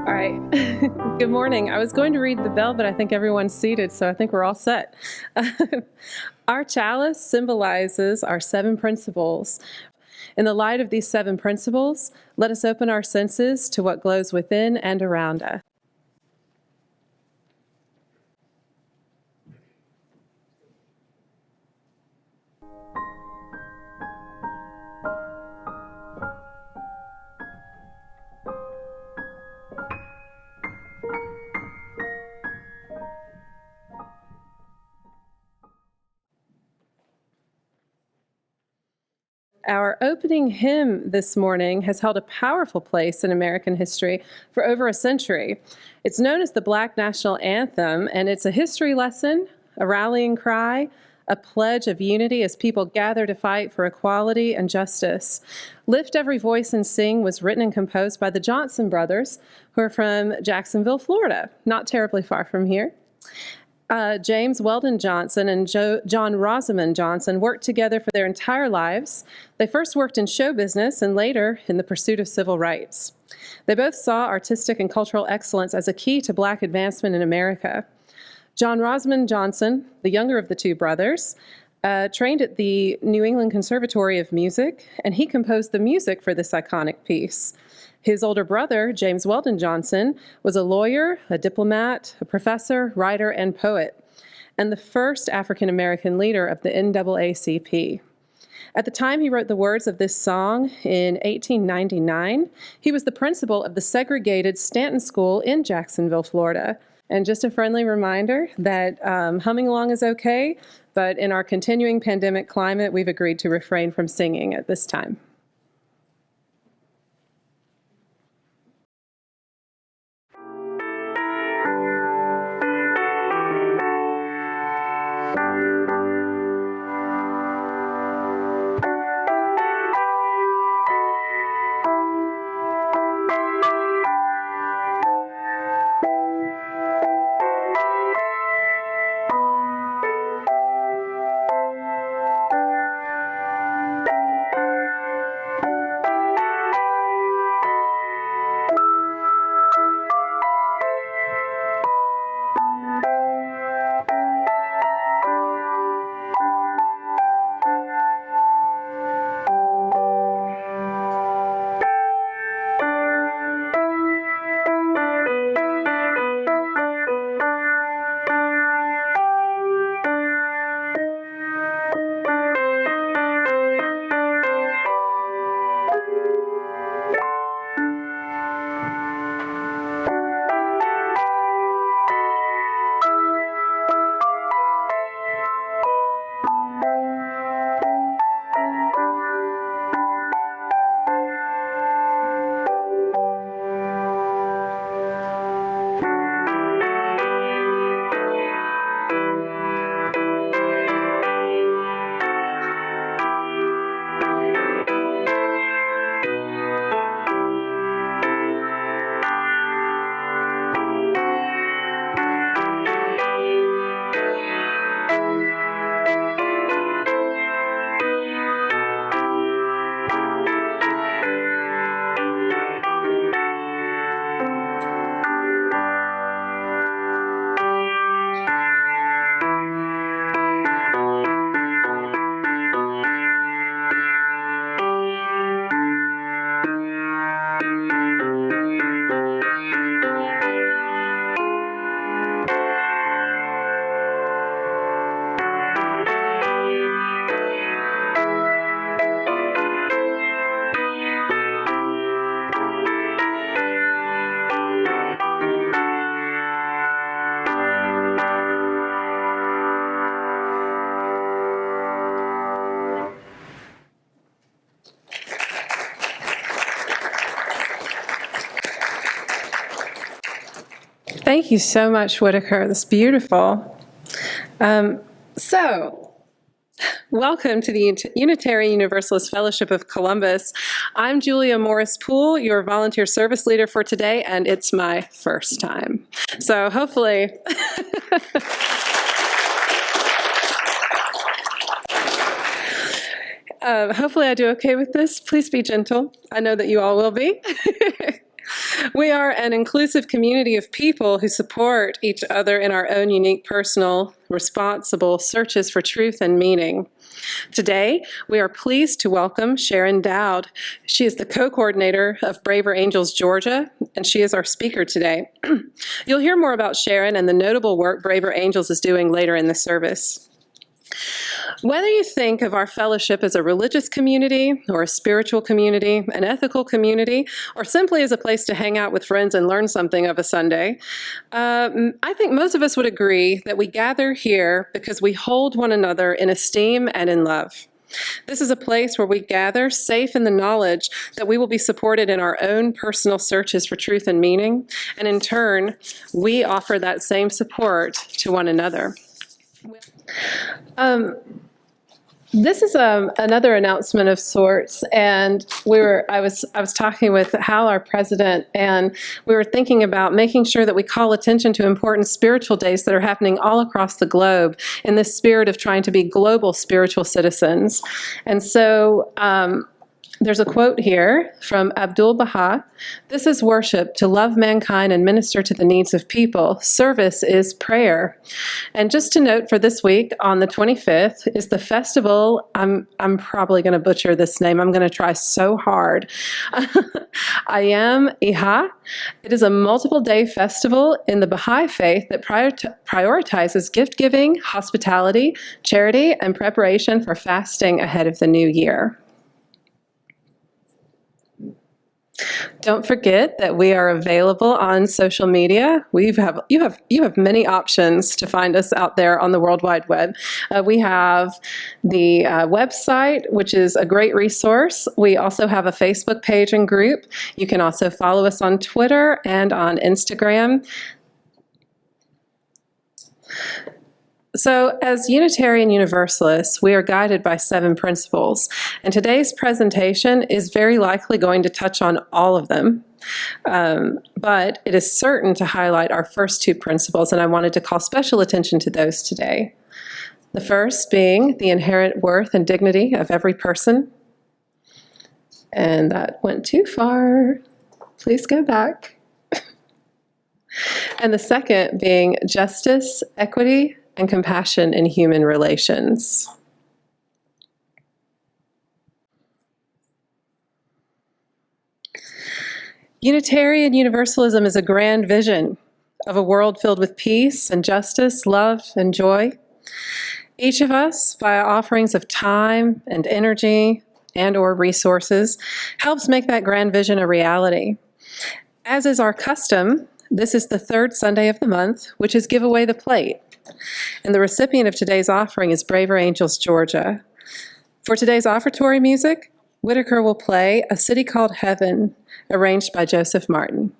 All right. Good morning. I was going to read the bell, but I think everyone's seated, so I think we're all set. Our chalice symbolizes our 7 principles. In the light of these 7 principles, let us open our senses to what glows within and around us. Our opening hymn this morning has held a powerful place in American history for over a century. It's known as the Black National Anthem, and it's a history lesson, a rallying cry, a pledge of unity as people gather to fight for equality and justice. Lift Every Voice and Sing was written and composed by the Johnson brothers, who are from Jacksonville, Florida, not terribly far from here. James Weldon Johnson and John Rosamond Johnson worked together for their entire lives. They first worked in show business and later in the pursuit of civil rights. They both saw artistic and cultural excellence as a key to Black advancement in America. John Rosamond Johnson, the younger of the 2 brothers, trained at the New England Conservatory of Music, and he composed the music for this iconic piece. His older brother, James Weldon Johnson, was a lawyer, a diplomat, a professor, writer, and poet, and the first African-American leader of the NAACP. At the time he wrote the words of this song in 1899, he was the principal of the segregated Stanton School in Jacksonville, Florida. And just a friendly reminder that humming along is okay, but in our continuing pandemic climate, we've agreed to refrain from singing at this time. Thank you so much, Whittaker. That's beautiful. Welcome to the Unitarian Universalist Fellowship of Columbus. I'm Julia Morris-Poole, your volunteer service leader for today, and it's my first time. So hopefully, hopefully I do okay with this. Please be gentle. I know that you all will be. We are an inclusive community of people who support each other in our own unique, personal, responsible searches for truth and meaning. Today, we are pleased to welcome Sharyn Dowd. She is the co-coordinator of Braver Angels Georgia, and she is our speaker today. You'll hear more about Sharyn and the notable work Braver Angels is doing later in the service. Whether you think of our fellowship as a religious community or a spiritual community, an ethical community, or simply as a place to hang out with friends and learn something of a Sunday, I think most of us would agree that we gather here because we hold one another in esteem and in love. This is a place where we gather safe in the knowledge that we will be supported in our own personal searches for truth and meaning, and in turn, we offer that same support to one another. This is another announcement of sorts, and I was talking with Hal, our president, and we were thinking about making sure that we call attention to important spiritual days that are happening all across the globe in this spirit of trying to be global spiritual citizens. And so there's a quote here from Abdul Baha. "This is worship, to love mankind and minister to the needs of people. Service is prayer." And just to note, for this week, on the 25th, is the festival, I'm probably going to butcher this name, I'm going to try so hard, Ayam Iha. It is a multiple-day festival in the Baha'i faith that prioritizes gift-giving, hospitality, charity, and preparation for fasting ahead of the new year. Don't forget that we are available on social media. You have many options to find us out there on the World Wide Web. We have the website, which is a great resource. We also have a Facebook page and group. You can also follow us on Twitter and on Instagram. So as Unitarian Universalists, we are guided by 7 principles, and today's presentation is very likely going to touch on all of them, but it is certain to highlight our first 2 principles, and I wanted to call special attention to those today. The first being the inherent worth and dignity of every person, and that went too far. Please go back. And the second being justice, equity, and compassion in human relations. Unitarian Universalism is a grand vision of a world filled with peace and justice, love and joy. Each of us, via offerings of time and energy and/or resources, helps make that grand vision a reality. As is our custom, this is the 3rd Sunday of the month, which is Give Away the Plate. And the recipient of today's offering is Braver Angels Georgia. For today's offertory music, Whittaker will play A City Called Heaven, arranged by Joseph Martin.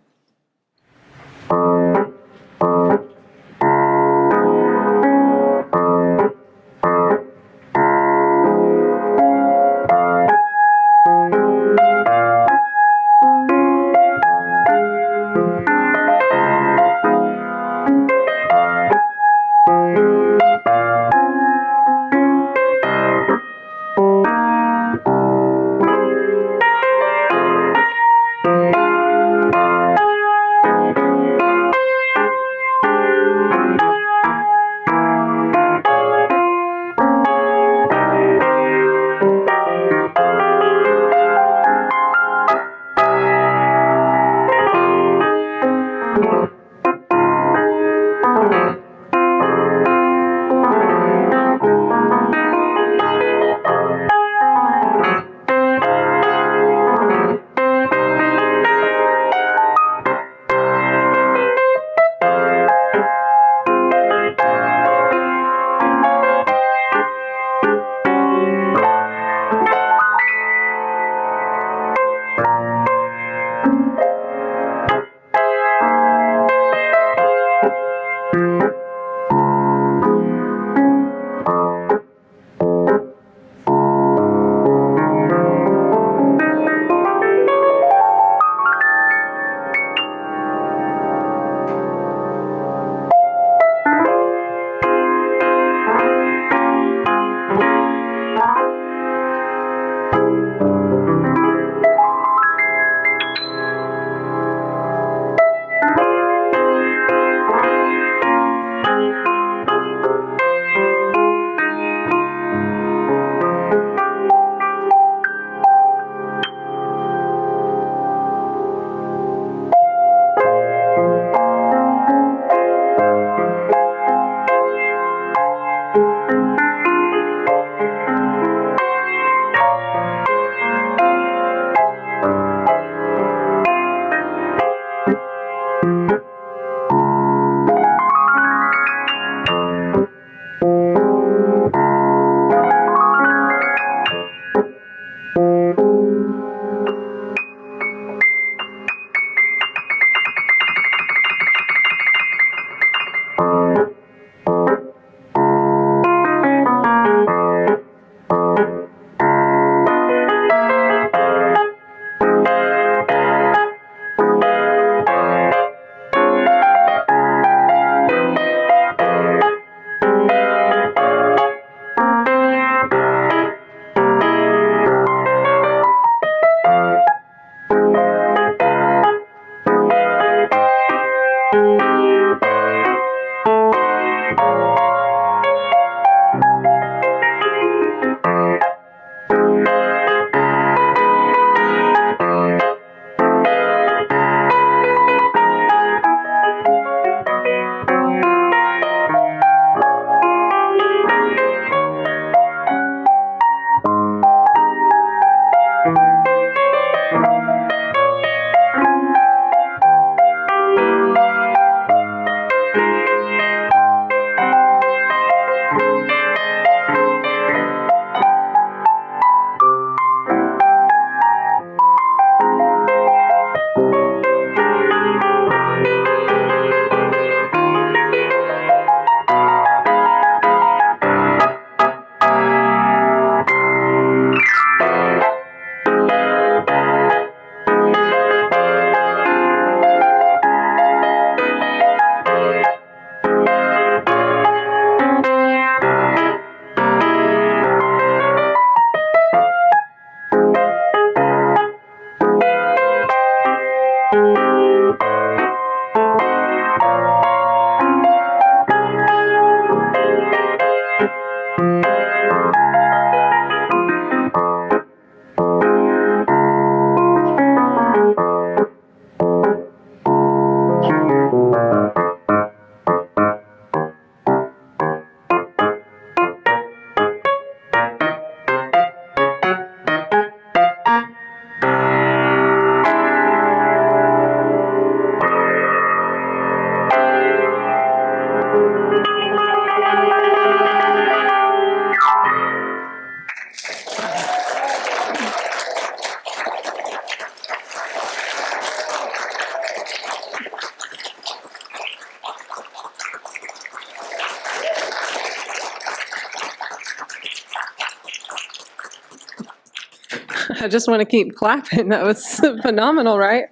I just want to keep clapping. That was phenomenal, right?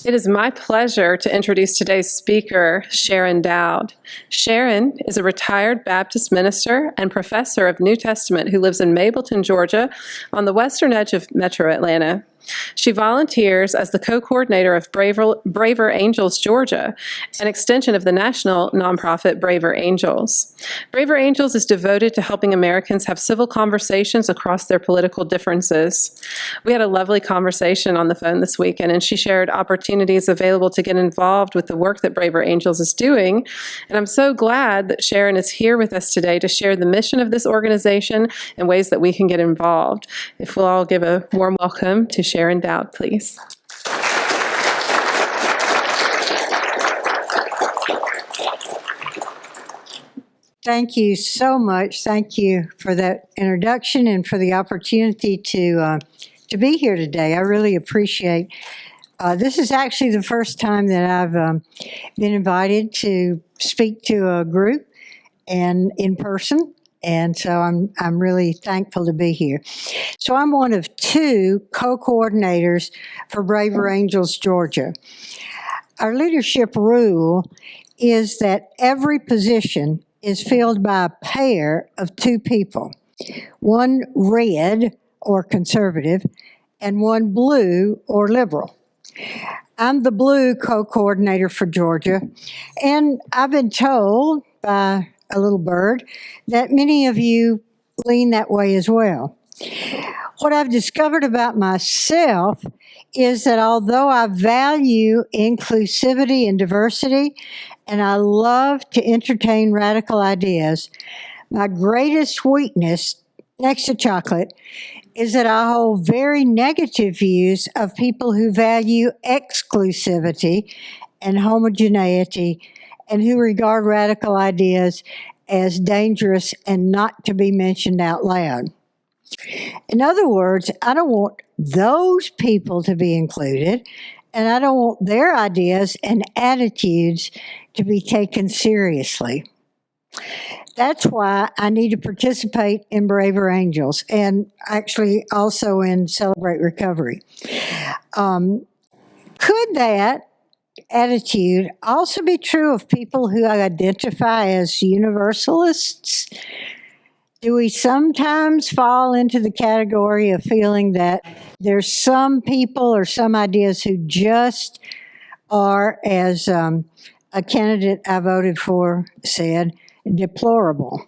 It is my pleasure to introduce today's speaker, Sharyn Dowd. Sharyn is a retired Baptist minister and professor of New Testament who lives in Mableton, Georgia, on the western edge of Metro Atlanta. She volunteers as the co-coordinator of Braver Angels Georgia, an extension of the national nonprofit Braver Angels. Braver Angels is devoted to helping Americans have civil conversations across their political differences. We had a lovely conversation on the phone this weekend, and she shared opportunities available to get involved with the work that Braver Angels is doing. And I'm so glad that Sharyn is here with us today to share the mission of this organization and ways that we can get involved. If we'll all give a warm welcome to Sharyn Dowd, please. Thank you so much. Thank you for that introduction and for the opportunity to be here today. I really appreciate. This is actually the first time that I've been invited to speak to a group and in person. And so I'm really thankful to be here. So I'm one of two co-coordinators for Braver Angels Georgia. Our leadership rule is that every position is filled by a pair of two people, one red or conservative and one blue or liberal. I'm the blue co-coordinator for Georgia, and I've been told by a little bird that many of you lean that way as well. What I've discovered about myself is that although I value inclusivity and diversity, and I love to entertain radical ideas, my greatest weakness, next to chocolate, is that I hold very negative views of people who value exclusivity and homogeneity and who regard radical ideas as dangerous and not to be mentioned out loud. In other words, I don't want those people to be included, and I don't want their ideas and attitudes to be taken seriously. That's why I need to participate in Braver Angels and actually also in Celebrate Recovery. Could that attitude also be true of people who identify as universalists? Do we sometimes fall into the category of feeling that there's some people or some ideas who just are, as a candidate I voted for said, deplorable?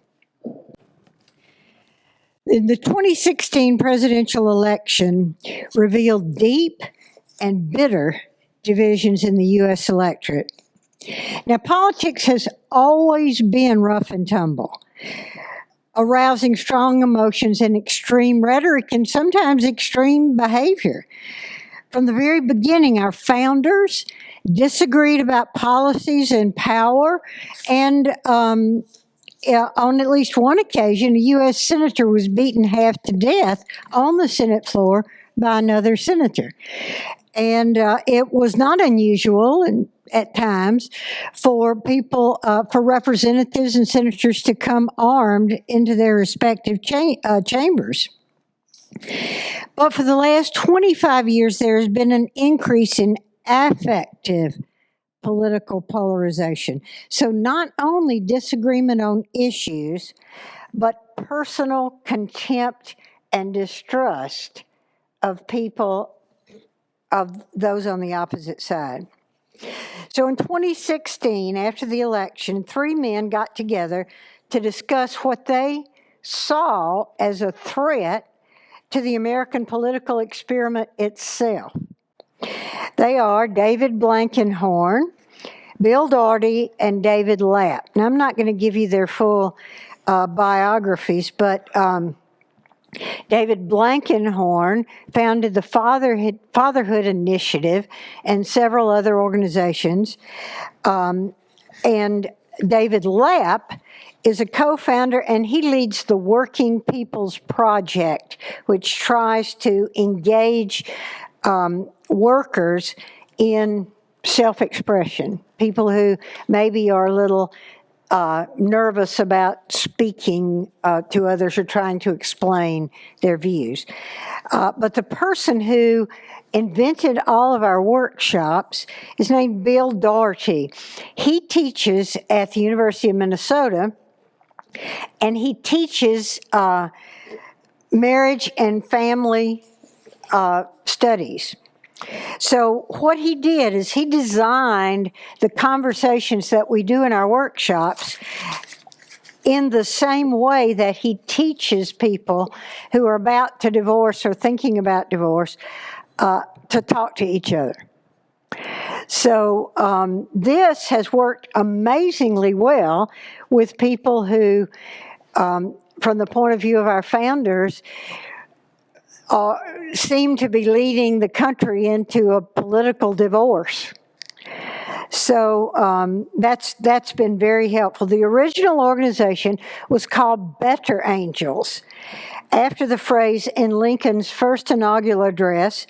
The 2016 presidential election revealed deep and bitter divisions in the U.S. electorate. Now, politics has always been rough and tumble, arousing strong emotions and extreme rhetoric and sometimes extreme behavior. From the very beginning, our founders disagreed about policies and power, and on at least one occasion, a U.S. senator was beaten half to death on the Senate floor by another senator. And it was not unusual at times for people, for representatives and senators to come armed into their respective chambers. But for the last 25 years, there has been an increase in affective political polarization. So not only disagreement on issues, but personal contempt and distrust of people, of those on the opposite side. So in 2016, after the election, three men got together to discuss what they saw as a threat to the American political experiment itself. They are David Blankenhorn, Bill Daugherty, and David Lapp. Now, I'm not going to give you their full biographies, but David Blankenhorn founded the Fatherhood Initiative and several other organizations. And David Lapp is a co-founder, and he leads the Working People's Project, which tries to engage workers in self-expression, people who maybe are a little nervous about speaking to others or trying to explain their views. But the person who invented all of our workshops is named Bill Doherty. He teaches at the University of Minnesota, and he teaches marriage and family studies. So what he did is he designed the conversations that we do in our workshops in the same way that he teaches people who are about to divorce or thinking about divorce to talk to each other. So this has worked amazingly well with people who, from the point of view of our founders, seem to be leading the country into a political divorce. So that's been very helpful. The original organization was called Better Angels, after the phrase in Lincoln's first inaugural address,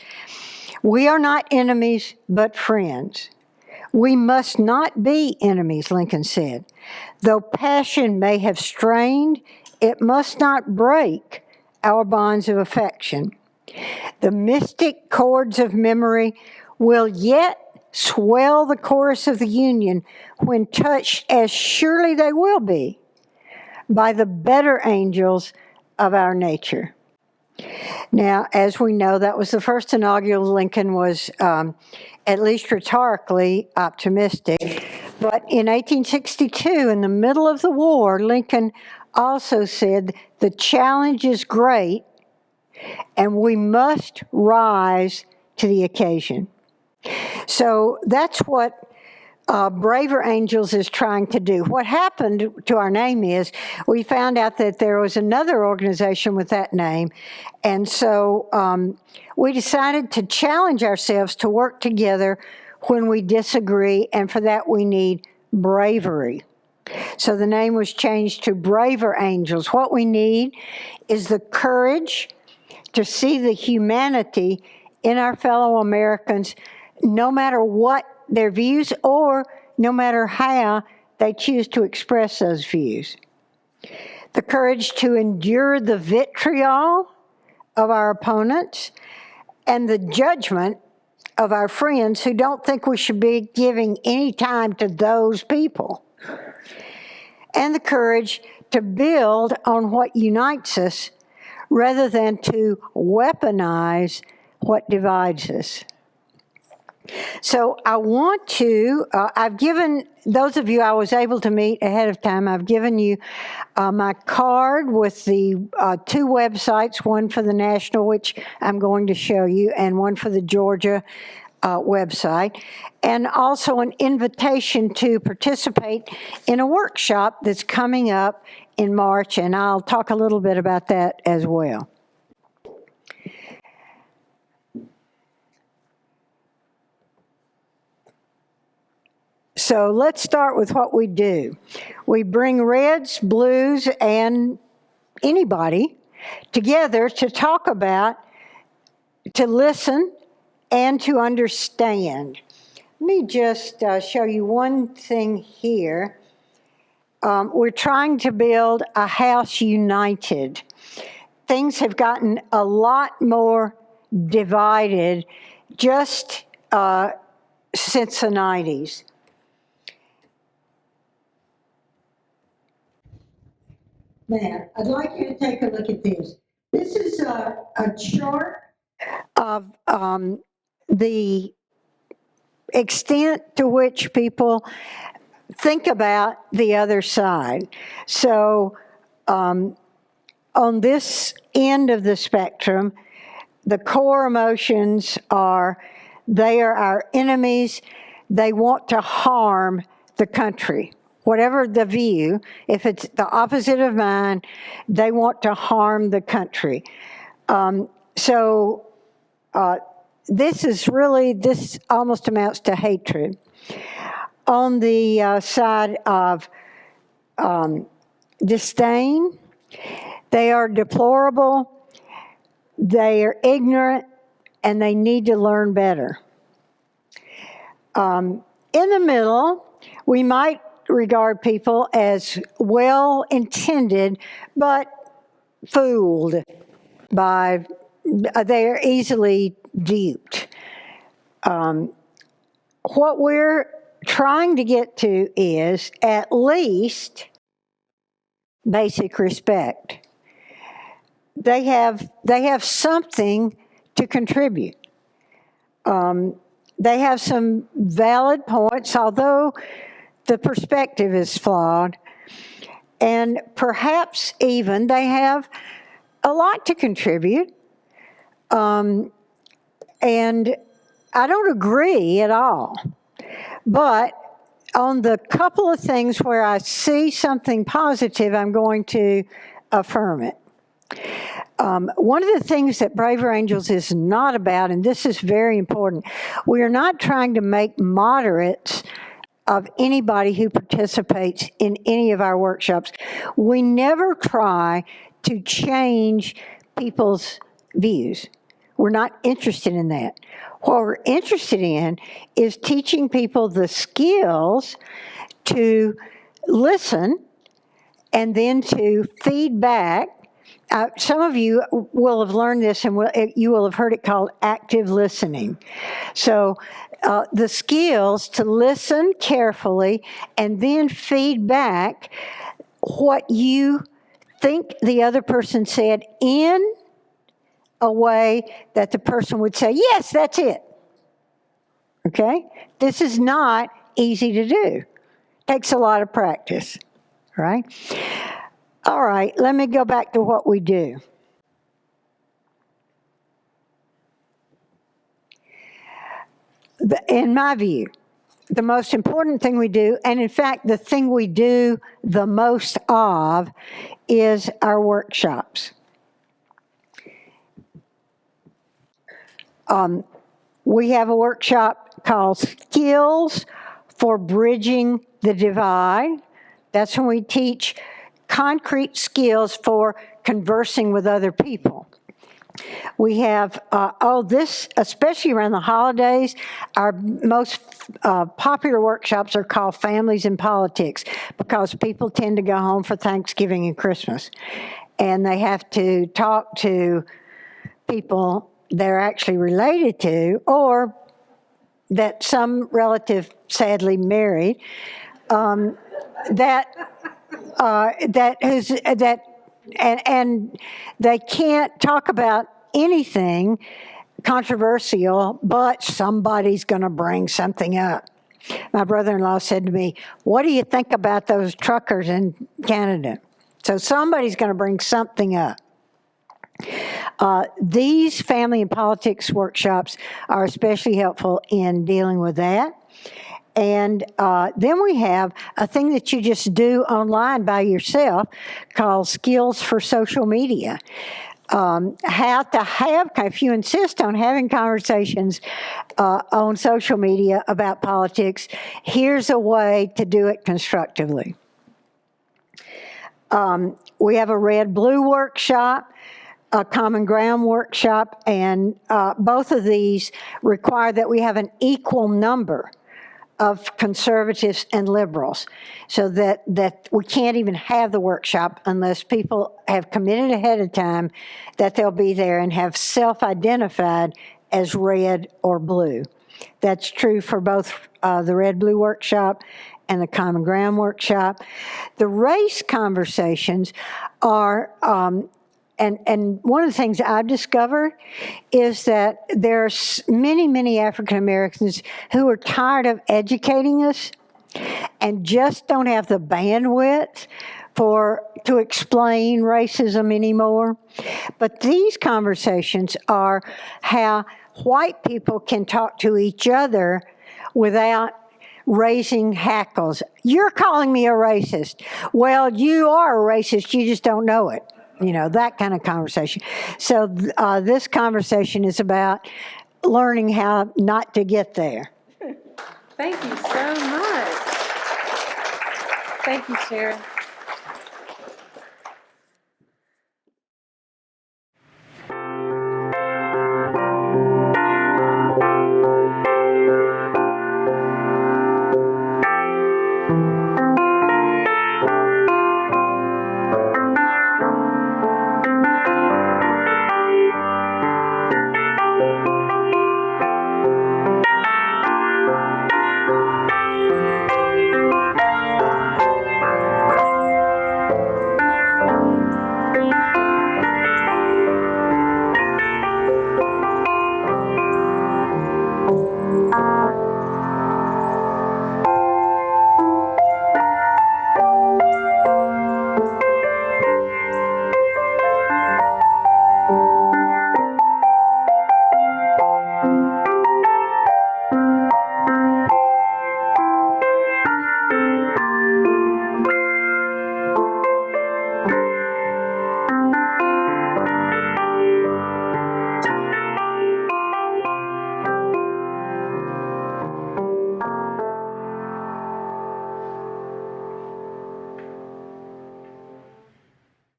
"We are not enemies, but friends." We must not be enemies, Lincoln said. Though passion may have strained, it must not break our bonds of affection. The mystic chords of memory will yet swell the chorus of the Union when touched, as surely they will be, by the better angels of our nature. Now, as we know, that was the first inaugural. Lincoln was at least rhetorically optimistic. But in 1862, in the middle of the war, Lincoln also said, "The challenge is great, and we must rise to the occasion." So that's what Braver Angels is trying to do. What happened to our name is we found out that there was another organization with that name, and so we decided to challenge ourselves to work together when we disagree, and for that we need bravery. So the name was changed to Braver Angels. What we need is the courage to see the humanity in our fellow Americans, no matter what their views or no matter how they choose to express those views. The courage to endure the vitriol of our opponents and the judgment of our friends who don't think we should be giving any time to those people. And the courage to build on what unites us rather than to weaponize what divides us. So I want to, I've given, those of you I was able to meet ahead of time, I've given you my card with the two websites, one for the national, which I'm going to show you, and one for the Georgia website, and also an invitation to participate in a workshop that's coming up in March, and I'll talk a little bit about that as well. So let's start with what we do. We bring reds, blues, and anybody together to talk about, to listen, and to understand. Let me just show you one thing here. We're trying to build a house united. Things have gotten a lot more divided just since the 90s. Now, I'd like you to take a look at this. This is a chart of the extent to which people think about the other side. So on this end of the spectrum, the core emotions are, they are our enemies. They want to harm the country. Whatever the view, if it's the opposite of mine, they want to harm the country. This is really, this almost amounts to hatred. On the side of disdain, they are deplorable, they are ignorant, and they need to learn better. In the middle, we might regard people as well-intended, but fooled by, they're easily duped. What we're trying to get to is at least basic respect. They have something to contribute. They have some valid points, although the perspective is flawed. And perhaps even they have a lot to contribute. And I don't agree at all. But on the couple of things where I see something positive, I'm going to affirm it. One of the things that Braver Angels is not about, and this is very important, we are not trying to make moderates of anybody who participates in any of our workshops. We never try to change people's views. We're not interested in that. What we're interested in is teaching people the skills to listen and then to feedback. Some of you will have learned this, and you will have heard it called active listening. So the skills to listen carefully and then feedback what you think the other person said in a way that the person would say, yes, that's it. Okay? This is not easy to do. Takes a lot of practice, right? All right, let me go back to what we do. In my view, the most important thing we do, and in fact, the thing we do the most of, is our workshops. We have a workshop called Skills for Bridging the Divide. That's when we teach concrete skills for conversing with other people. We have, this, especially around the holidays, our most popular workshops are called Families in Politics, because people tend to go home for Thanksgiving and Christmas. And they have to talk to people they're actually related to, or that some relative sadly married, and they can't talk about anything controversial, but somebody's going to bring something up. My brother-in-law said to me, what do you think about those truckers in Canada? So somebody's going to bring something up. These family and politics workshops are especially helpful in dealing with that. And then we have a thing that you just do online by yourself called Skills for Social Media. How to have, if you insist on having conversations on social media about politics, here's a way to do it constructively. We have a red-blue workshop, a common ground workshop, and both of these require that we have an equal number of conservatives and liberals, so that we can't even have the workshop unless people have committed ahead of time that they'll be there and have self-identified as red or blue. That's true for both the red-blue workshop and the common ground workshop. The race conversations are, and one of the things I've discovered is that there's many, many African Americans who are tired of educating us and just don't have the bandwidth to explain racism anymore. But these conversations are how white people can talk to each other without raising hackles. You're calling me a racist. Well, you are a racist, you just don't know it. You know, that kind of conversation. So this conversation is about learning how not to get there. Thank you so much. Thank you, Sharyn.